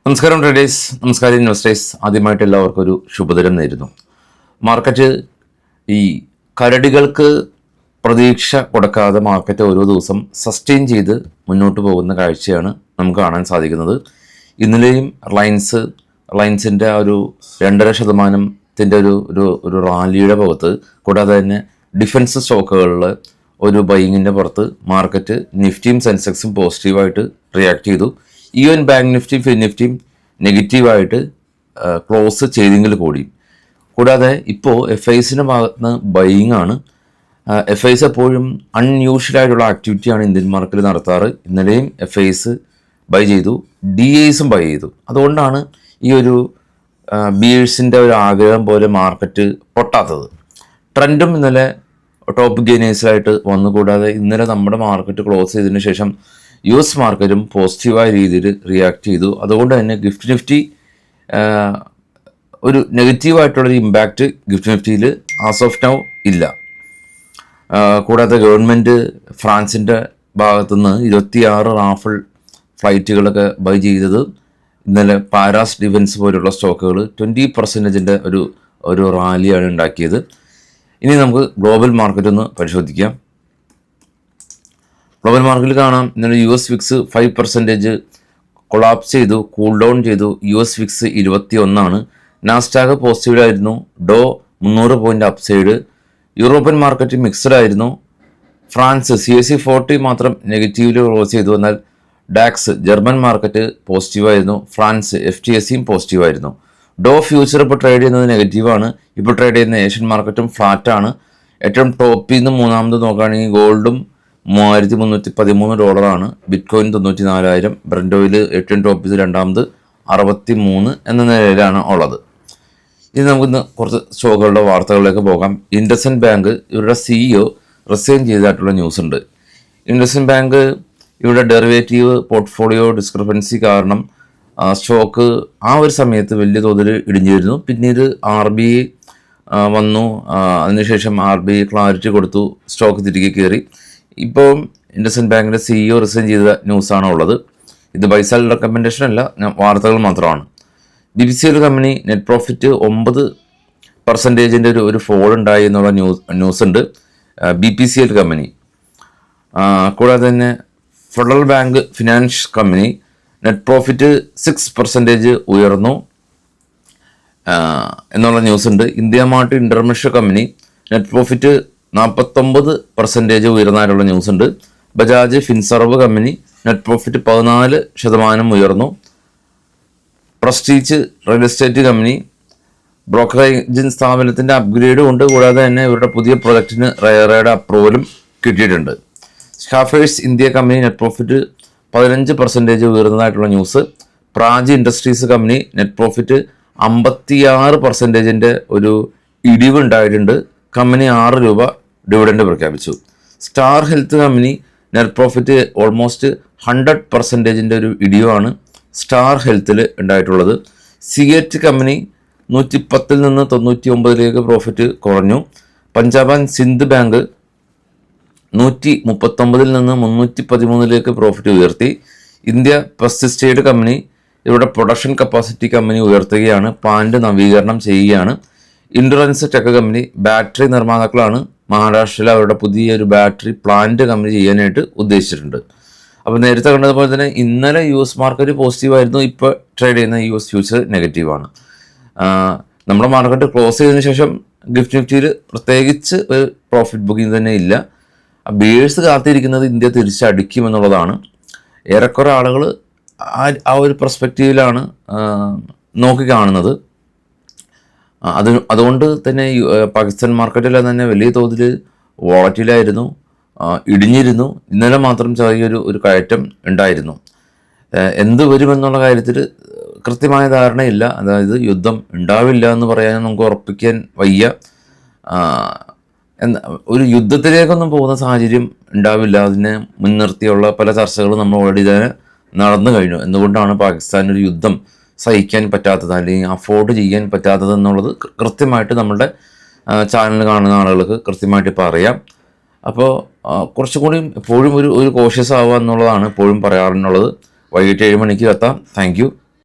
നമസ്കാരം ട്രേഡേഴ്സ്, നമസ്കാരം ഇൻവെസ്റ്റേഴ്സ്. ആദ്യമായിട്ട് എല്ലാവർക്കും ഒരു ശുഭദിനം നേരുന്നു. മാർക്കറ്റ് ഈ കരടികൾക്ക് പ്രതീക്ഷ കൊടുക്കാതെ മാർക്കറ്റ് ഓരോ ദിവസം സസ്റ്റെയിൻ ചെയ്ത് മുന്നോട്ട് പോകുന്ന കാഴ്ചയാണ് നമുക്ക് കാണാൻ സാധിക്കുന്നത്. ഇന്നലെയും റിലയൻസിൻ്റെ ഒരു 2.5% ഒരു റാലിയുടെ പുറത്ത്, കൂടാതെ തന്നെ ഡിഫൻസ് സ്റ്റോക്കുകളിൽ ഒരു ബൈങ്ങിൻ്റെ പുറത്ത് മാർക്കറ്റ് നിഫ്റ്റിയും സെൻസെക്സും പോസിറ്റീവായിട്ട് റിയാക്ട് ചെയ്തു. ഈവൻ ബാങ്ക് നിഫ്റ്റിയും ഫിൻ നിഫ്റ്റിയും നെഗറ്റീവായിട്ട് ക്ലോസ് ചെയ്തെങ്കിൽ കൂടാതെ ഇപ്പോൾ FISൻ്റെ ഭാഗത്ത് നിന്ന് ബൈയിങ് ആണ്. FIS എപ്പോഴും അൺയൂഷ്വലായിട്ടുള്ള ആക്ടിവിറ്റിയാണ് ഇന്ത്യൻ മാർക്കറ്റിൽ നടത്താറ്. ഇന്നലെയും FIS ബൈ ചെയ്തു, DISും ബൈ ചെയ്തു. അതുകൊണ്ടാണ് ഈ ഒരു ബിയേഴ്സിൻ്റെ ഒരു ആഗ്രഹം പോലെ മാർക്കറ്റ് പൊട്ടാത്തത്. ട്രെൻഡും ഇന്നലെ ടോപ്പ് ഗെയിനേഴ്സിലായിട്ട് വന്നു. കൂടാതെ ഇന്നലെ നമ്മുടെ മാർക്കറ്റ് ക്ലോസ് ചെയ്തതിന് ശേഷം US മാർക്കറ്റും പോസിറ്റീവായ രീതിയിൽ റിയാക്ട് ചെയ്തു. അതുകൊണ്ട് തന്നെ ഗിഫ്റ്റ് നിഫ്റ്റി ഒരു നെഗറ്റീവായിട്ടുള്ളൊരു ഇമ്പാക്റ്റ് ഗിഫ്റ്റ് നിഫ്റ്റിയിൽ ആസ് ഓഫ് നൗ ഇല്ല. കൂടാതെ ഗവൺമെൻറ് ഫ്രാൻസിൻ്റെ ഭാഗത്തുനിന്ന് 26 റാഫിൾ ഫ്ലൈറ്റുകളൊക്കെ ബൈ ചെയ്തത് ഇന്നലെ പാരാസ് ഡിഫൻസ് പോലുള്ള സ്റ്റോക്കുകൾ 20% ഒരു റാലിയാണ് ഉണ്ടാക്കിയത്. ഇനി നമുക്ക് ഗ്ലോബൽ മാർക്കറ്റ് ഒന്ന് പരിശോധിക്കാം. ഗ്ലോബൽ മാർക്കറ്റിൽ കാണാം, ഇന്നലെ US വിക്സ് 5% കൊളാപ്സ് ചെയ്തു, കൂൾ ഡൗൺ ചെയ്തു. US വിക്സ് 21 നാസ്ഡാക്ക് പോസിറ്റീവിലായിരുന്നു. Dow 300 point upside. European market mixed ആയിരുന്നു. ഫ്രാൻസ് CAC 40 മാത്രം നെഗറ്റീവിൽ ക്ലോസ് ചെയ്തു. എന്നാൽ ഡാക്സ് ജർമ്മൻ മാർക്കറ്റ് പോസിറ്റീവായിരുന്നു. ഫ്രാൻസ് FTSEയും പോസിറ്റീവായിരുന്നു. ഡോ ഫ്യൂച്ചർ ഇപ്പോൾ ട്രേഡ് ചെയ്യുന്നത് നെഗറ്റീവാണ്. ഇപ്പോൾ ട്രേഡ് ചെയ്യുന്ന ഏഷ്യൻ മാർക്കറ്റും ഫ്ലാറ്റാണ്. ഏറ്റവും ടോപ്പിൽ നിന്ന് മൂന്നാമത് നോക്കുകയാണെങ്കിൽ ഗോൾഡും $3,313, ബിറ്റ്കോയിൻ 94,000, ബ്രന്റ് ഓയിൽ ഏറ്റവും ടോപ്പിൽ രണ്ടാമത് 63 എന്ന നിലയിലാണ് ഉള്ളത്. ഇനി നമുക്കിന്ന് കുറച്ച് സ്റ്റോക്കുകളുടെ വാർത്തകളിലേക്ക് പോകാം. ഇൻഡസ്ഇൻഡ് ബാങ്ക് ഇവരുടെ CEO റിസൈൻ ചെയ്തതായിട്ടുള്ള ന്യൂസ് ഉണ്ട്. ഇൻഡസ്ഇൻഡ് ബാങ്ക് ഇവരുടെ ഡെറിവേറ്റീവ് പോർട്ട്ഫോളിയോ ഡിസ്ക്രിപ്പൻസി കാരണം സ്റ്റോക്ക് ആ ഒരു സമയത്ത് വലിയ തോതിൽ ഇടിഞ്ഞിരുന്നു. പിന്നീട് RBI വന്നു, അതിനുശേഷം RBI ക്ലാരിറ്റി കൊടുത്തു, സ്റ്റോക്ക് തിരികെ കയറി. ഇപ്പോൾ ഇൻഡസ്ഇൻഡ് ബാങ്കിൻ്റെ CEO റിസൈൻ ചെയ്ത ന്യൂസാണ് ഉള്ളത്. ഇത് ബൈസെൽ റെക്കമെൻഡേഷൻ അല്ല, വാർത്തകൾ മാത്രമാണ്. BPCL കമ്പനി നെറ്റ് പ്രോഫിറ്റ് 9% ഒരു ഫോൾ ഉണ്ടായി എന്നുള്ള ന്യൂസ് ഉണ്ട്. BPCL കമ്പനി കൂടാതെ തന്നെ federal bank finance company net profit 6% ഉയർന്നു എന്നുള്ള ന്യൂസ് ഉണ്ട്. India Mart international company net profit 49% ഉയർന്നായിട്ടുള്ള ന്യൂസ് ഉണ്ട്. Bajaj Finserv company net profit 14% ഉയർന്നു. Prestige real estate company brokerage സ്ഥാപനത്തിൻ്റെ അപ്ഗ്രേഡും ഉണ്ട്. കൂടാതെ തന്നെ ഇവരുടെ പുതിയ പ്രൊജക്റ്റിന് റെയറയുടെ അപ്രൂവലും കിട്ടിയിട്ടുണ്ട്. ഷാഫേഴ്സ് ഇന്ത്യ കമ്പനി നെറ്റ് പ്രോഫിറ്റ് 15% ഉയർന്നതായിട്ടുള്ള news. Praj industries company net profit 56% ഒരു ഇടിവ് ഉണ്ടായിട്ടുണ്ട്. കമ്പനി ₹6 ഡിവിഡൻഡ് പ്രഖ്യാപിച്ചു. Star Health company net profit almost 100% ഒരു ഇടിവാണ് സ്റ്റാർ ഹെൽത്തിൽ ഉണ്ടായിട്ടുള്ളത്. സിഗരറ്റ് കമ്പനി 110 നിന്ന് 99 പ്രോഫിറ്റ് കുറഞ്ഞു. പഞ്ചാബ് ആൻഡ് സിന്ധ് ബാങ്ക് 139 നിന്ന് 313 പ്രോഫിറ്റ് ഉയർത്തി. ഇന്ത്യ പെസ്റ്റിസൈഡ് കമ്പനി ഇവരുടെ പ്രൊഡക്ഷൻ കപ്പാസിറ്റി കമ്പനി ഉയർത്തുകയാണ്, പ്ലാന്റ് നവീകരണം ചെയ്യുകയാണ്. ഇൻഷുറൻസ് ടെക് കമ്പനി ബാറ്ററി നിർമ്മാതാക്കളാണ്. മഹാരാഷ്ട്രയിൽ അവരുടെ പുതിയൊരു ബാറ്ററി പ്ലാന്റ് കമ്പനി ചെയ്യാനായിട്ട് ഉദ്ദേശിച്ചിട്ടുണ്ട്. അപ്പോൾ നേരത്തെ കണ്ടതുപോലെ തന്നെ ഇന്നലെ US മാർക്കറ്റ് പോസിറ്റീവായിരുന്നു. ഇപ്പോൾ ട്രേഡ് ചെയ്യുന്ന US ഫ്യൂച്ചർ നെഗറ്റീവാണ്. നമ്മുടെ മാർക്കറ്റ് ക്ലോസ് ചെയ്തതിനു ശേഷം ഗിഫ്റ്റ് നിഫ്റ്റിയിൽ പ്രത്യേകിച്ച് ഒരു പ്രോഫിറ്റ് ബുക്കിംഗ് തന്നെ ഇല്ല. ബിയേഴ്സ് കാത്തിരിക്കുന്നത് ഇന്ത്യ തിരിച്ചടിക്കുമെന്നുള്ളതാണ്. ഏറെക്കുറെ ആളുകൾ ആ ഒരു പെർസ്പെക്റ്റീവിലാണ് നോക്കി കാണുന്നത്. അതുകൊണ്ട് തന്നെ പാകിസ്ഥാൻ മാർക്കറ്റിലെല്ലാം തന്നെ വലിയ തോതിൽ വോളറ്റിലായിരുന്നു, ഇടിഞ്ഞിരുന്നു. ഇന്നലെ മാത്രം ചെറിയൊരു കയറ്റം ഉണ്ടായിരുന്നു. എന്ത് വരുമെന്നുള്ള കാര്യത്തിൽ കൃത്യമായ ധാരണയില്ല. അതായത് യുദ്ധം ഉണ്ടാവില്ല എന്ന് പറയാൻ നമുക്ക് ഉറപ്പിക്കാൻ വയ്യ. ഒരു യുദ്ധത്തിലേക്കൊന്നും പോകുന്ന സാഹചര്യം ഉണ്ടാവില്ല. അതിനെ മുൻനിർത്തിയുള്ള പല ചർച്ചകളും നമ്മൾ ഓൾറെഡി തന്നെ നടന്നു കഴിഞ്ഞു. എന്തുകൊണ്ടാണ് പാകിസ്ഥാൻ ഒരു യുദ്ധം സഹിക്കാൻ പറ്റാത്തത് അല്ലെങ്കിൽ അഫോർഡ് ചെയ്യാൻ പറ്റാത്തത് എന്നുള്ളത് കൃത്യമായിട്ട് നമ്മളുടെ ചാനൽ കാണുന്ന ആളുകൾക്ക് കൃത്യമായിട്ട് ഇപ്പോൾ അറിയാം. അപ്പോൾ കുറച്ചുകൂടി എപ്പോഴും ഒരു കോഷ്യസ് ആവുക എന്നുള്ളതാണ് എപ്പോഴും പറയാറുള്ളത്. വൈകിട്ട് 7 മണിക്ക് എത്താം. Thank you.